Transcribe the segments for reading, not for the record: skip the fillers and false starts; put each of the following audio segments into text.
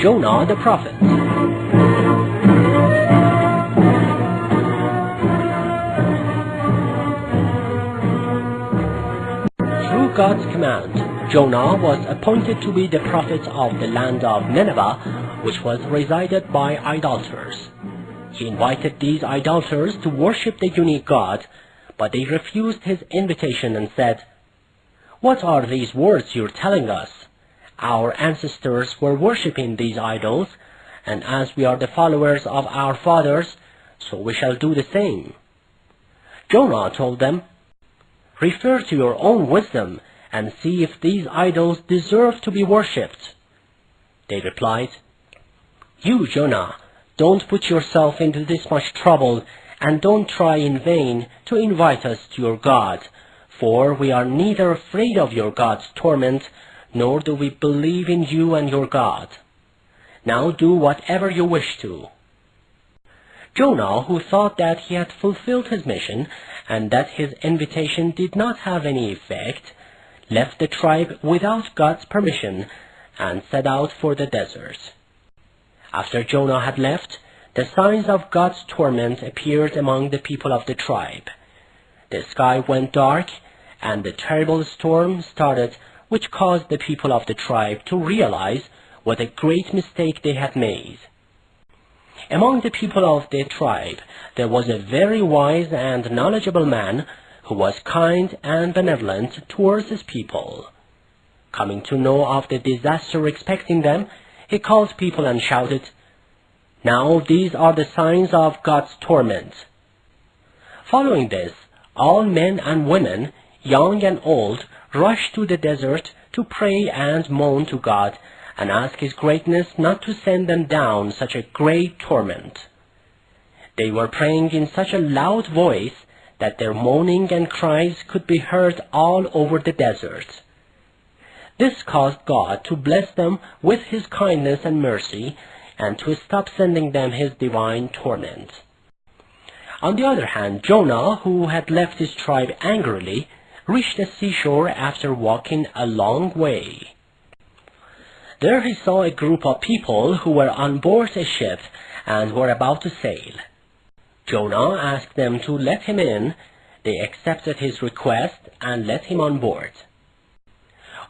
Jonah the prophet. Through God's command, Jonah was appointed to be the prophet of the land of Nineveh, which was resided by idolaters. He invited these idolaters to worship the unique God, but they refused his invitation and said, "What are these words you're telling us? Our ancestors were worshipping these idols, and as we are the followers of our fathers, so we shall do the same." Jonah told them, "Refer to your own wisdom and see if these idols deserve to be worshipped." They replied, "You, Jonah, don't put yourself into this much trouble, and don't try in vain to invite us to your God, for we are neither afraid of your God's torment, nor do we believe in you and your God. Now do whatever you wish to." Jonah, who thought that he had fulfilled his mission and that his invitation did not have any effect, left the tribe without God's permission and set out for the desert. After Jonah had left, the signs of God's torment appeared among the people of the tribe. The sky went dark, and a terrible storm started, which caused the people of the tribe to realize what a great mistake they had made. Among the people of the tribe, there was a very wise and knowledgeable man who was kind and benevolent towards his people. Coming to know of the disaster expecting them, he called people and shouted, "Now these are the signs of God's torment." Following this, all men and women, young and old, rushed to the desert to pray and moan to God and ask His greatness not to send them down such a great torment. They were praying in such a loud voice that their moaning and cries could be heard all over the desert. This caused God to bless them with His kindness and mercy, and to stop sending them His divine torment. On the other hand, Jonah, who had left his tribe angrily, reached the seashore after walking a long way. There he saw a group of people who were on board a ship and were about to sail. Jonah asked them to let him in. They accepted his request and let him on board.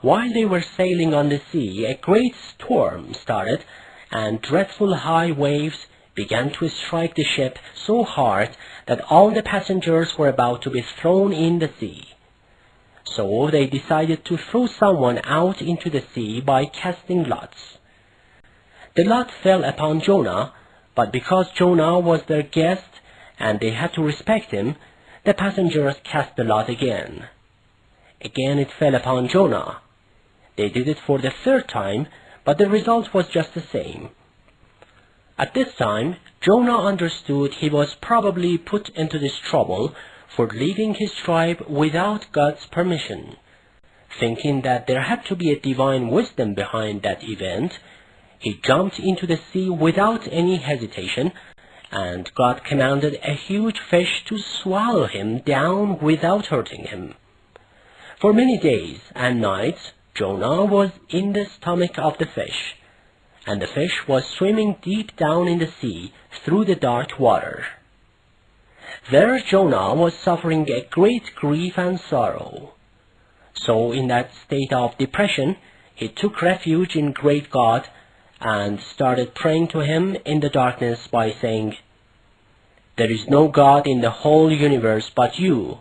While they were sailing on the sea, a great storm started, and dreadful high waves began to strike the ship so hard that all the passengers were about to be thrown in the sea. So they decided to throw someone out into the sea by casting lots. The lot fell upon Jonah, but because Jonah was their guest and they had to respect him, the passengers cast the lot again. Again it fell upon Jonah. They did it for the third time, but the result was just the same. At this time, Jonah understood he was probably put into this trouble for leaving his tribe without God's permission. Thinking that there had to be a divine wisdom behind that event, he jumped into the sea without any hesitation, and God commanded a huge fish to swallow him down without hurting him. For many days and nights, Jonah was in the stomach of the fish, and the fish was swimming deep down in the sea through the dark water. There Jonah was suffering a great grief and sorrow. So in that state of depression, he took refuge in great God and started praying to Him in the darkness by saying, "There is no God in the whole universe but you,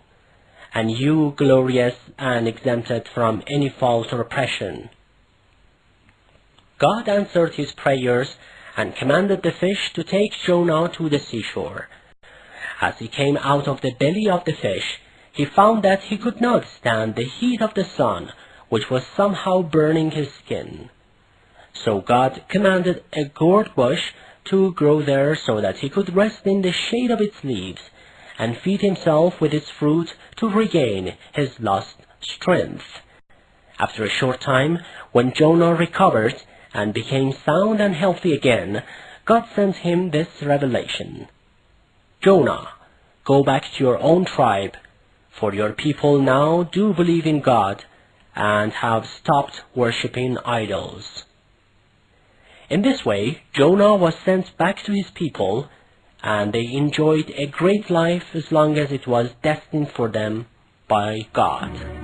and you glorious and exempted from any fault or oppression." God answered his prayers and commanded the fish to take Jonah to the seashore. As he came out of the belly of the fish, he found that he could not stand the heat of the sun, which was somehow burning his skin. So God commanded a gourd bush to grow there so that he could rest in the shade of its leaves and feed himself with its fruit to regain his lost strength. After a short time, when Jonah recovered and became sound and healthy again, God sent him this revelation: "Jonah, go back to your own tribe, for your people now do believe in God and have stopped worshipping idols." In this way, Jonah was sent back to his people, and they enjoyed a great life as long as it was destined for them by God.